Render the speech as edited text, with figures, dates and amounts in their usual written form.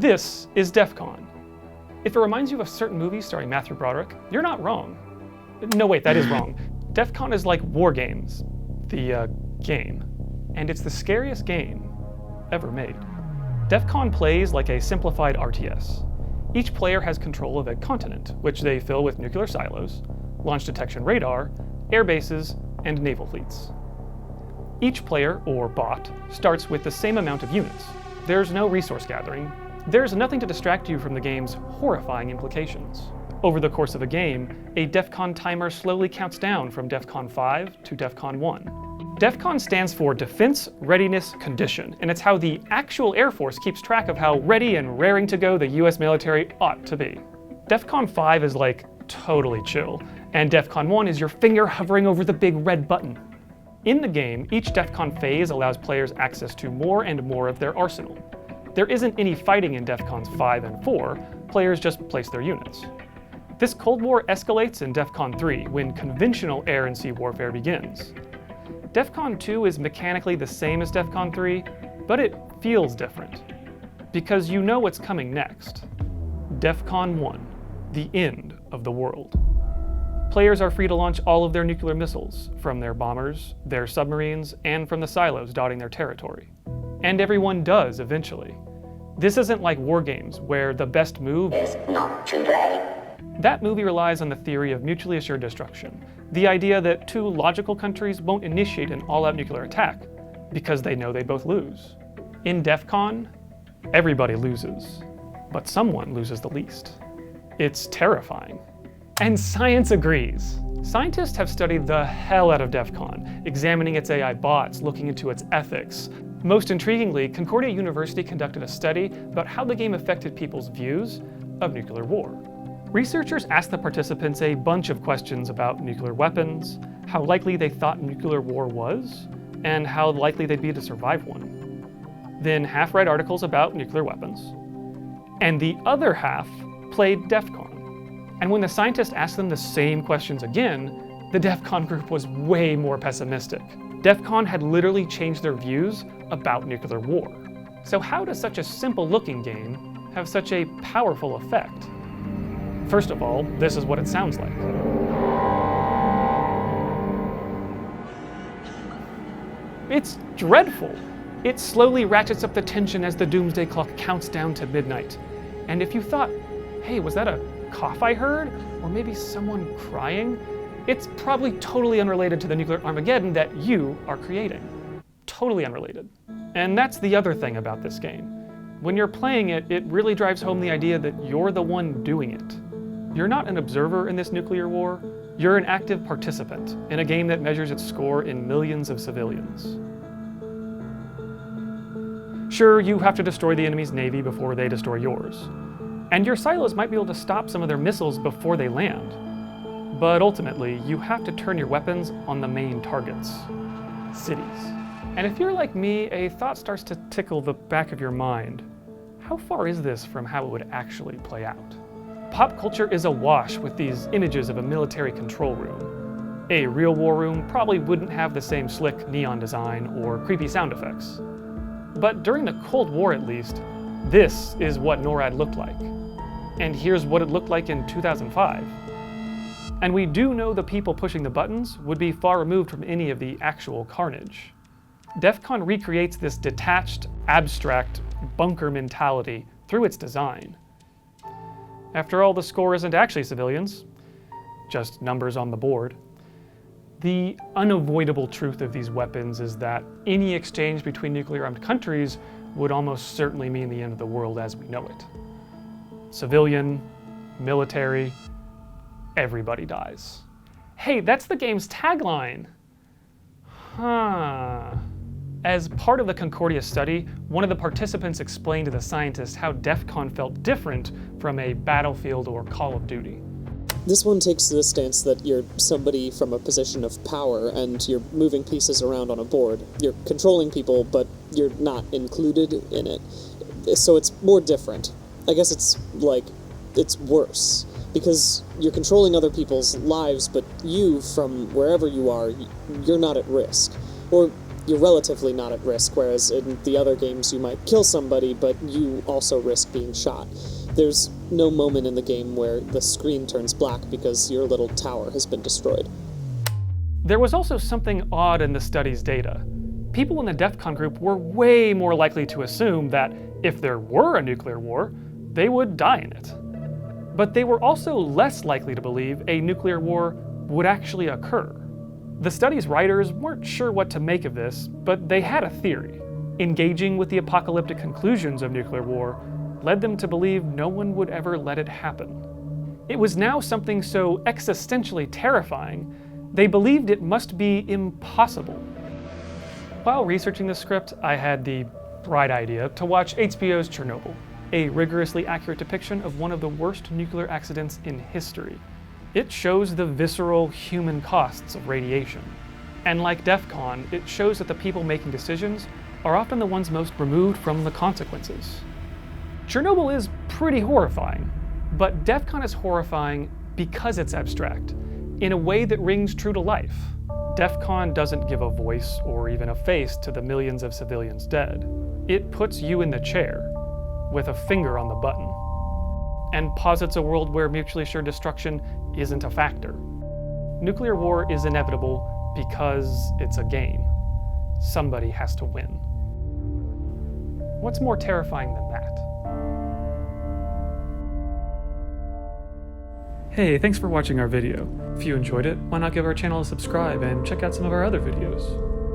This is Defcon. If it reminds you of a certain movie starring Matthew Broderick, you're not wrong. No, wait, that is wrong. Defcon is like War Games, the game, and it's the scariest game ever made. Defcon plays like a simplified RTS. Each player has control of a continent, which they fill with nuclear silos, launch detection radar, air bases, and naval fleets. Each player, or bot, starts with the same amount of units. There's no resource gathering. There's nothing to distract you from the game's horrifying implications. Over the course of a game, a Defcon timer slowly counts down from Defcon 5 to Defcon 1. Defcon stands for Defense Readiness Condition, and it's how the actual Air Force keeps track of how ready and raring to go the US military ought to be. Defcon 5 is like totally chill, and Defcon 1 is your finger hovering over the big red button. In the game, each Defcon phase allows players access to more and more of their arsenal. There isn't any fighting in Defcons 5 and 4, players just place their units. This Cold War escalates in Defcon 3 when conventional air and sea warfare begins. Defcon 2 is mechanically the same as Defcon 3, but it feels different, because you know what's coming next. Defcon 1, the end of the world. Players are free to launch all of their nuclear missiles, from their bombers, their submarines, and from the silos dotting their territory. And everyone does eventually. This isn't like War Games, where the best move is not today. That movie relies on the theory of mutually assured destruction, the idea that two logical countries won't initiate an all-out nuclear attack, because they know they both lose. In Defcon, everybody loses, but someone loses the least. It's terrifying. And science agrees. Scientists have studied the hell out of Defcon, examining its AI bots, looking into its ethics. Most intriguingly, Concordia University conducted a study about how the game affected people's views of nuclear war. Researchers asked the participants a bunch of questions about nuclear weapons, how likely they thought nuclear war was, and how likely they'd be to survive one. Then half read articles about nuclear weapons, and the other half played Defcon. And when the scientists asked them the same questions again, the Defcon group was way more pessimistic. Defcon had literally changed their views about nuclear war. So how does such a simple-looking game have such a powerful effect? First of all, this is what it sounds like. It's dreadful. It slowly ratchets up the tension as the doomsday clock counts down to midnight. And if you thought, hey, was that a cough I heard? Or maybe someone crying? It's probably totally unrelated to the nuclear Armageddon that you are creating. Totally unrelated. And that's the other thing about this game. When you're playing it, it really drives home the idea that you're the one doing it. You're not an observer in this nuclear war, you're an active participant in a game that measures its score in millions of civilians. Sure, you have to destroy the enemy's navy before they destroy yours. And your silos might be able to stop some of their missiles before they land. But ultimately, you have to turn your weapons on the main targets, cities. And if you're like me, a thought starts to tickle the back of your mind. How far is this from how it would actually play out? Pop culture is awash with these images of a military control room. A real war room probably wouldn't have the same slick neon design or creepy sound effects. But during the Cold War at least, this is what NORAD looked like. And here's what it looked like in 2005. And we do know the people pushing the buttons would be far removed from any of the actual carnage. Defcon recreates this detached, abstract bunker mentality through its design. After all, the score isn't actually civilians, just numbers on the board. The unavoidable truth of these weapons is that any exchange between nuclear-armed countries would almost certainly mean the end of the world as we know it. Civilian, military, everybody dies. Hey, that's the game's tagline. Huh. As part of the Concordia study, one of the participants explained to the scientists how Defcon felt different from a Battlefield or Call of Duty. This one takes the stance that you're somebody from a position of power and you're moving pieces around on a board. You're controlling people, but you're not included in it. So it's more different. I guess it's worse. Because you're controlling other people's lives, but you, from wherever you are, you're not at risk. Or you're relatively not at risk, whereas in the other games you might kill somebody, but you also risk being shot. There's no moment in the game where the screen turns black because your little tower has been destroyed. There was also something odd in the study's data. People in the Defcon group were way more likely to assume that if there were a nuclear war, they would die in it. But they were also less likely to believe a nuclear war would actually occur. The study's writers weren't sure what to make of this, but they had a theory. Engaging with the apocalyptic conclusions of nuclear war led them to believe no one would ever let it happen. It was now something so existentially terrifying, they believed it must be impossible. While researching the script, I had the bright idea to watch HBO's Chernobyl, a rigorously accurate depiction of one of the worst nuclear accidents in history. It shows the visceral human costs of radiation. And like Defcon, it shows that the people making decisions are often the ones most removed from the consequences. Chernobyl is pretty horrifying, but Defcon is horrifying because it's abstract, in a way that rings true to life. Defcon doesn't give a voice or even a face to the millions of civilians dead. It puts you in the chair, with a finger on the button, and posits a world where mutually assured destruction isn't a factor. Nuclear war is inevitable because it's a game. Somebody has to win. What's more terrifying than that? Hey, thanks for watching our video. If you enjoyed it, why not give our channel a subscribe and check out some of our other videos?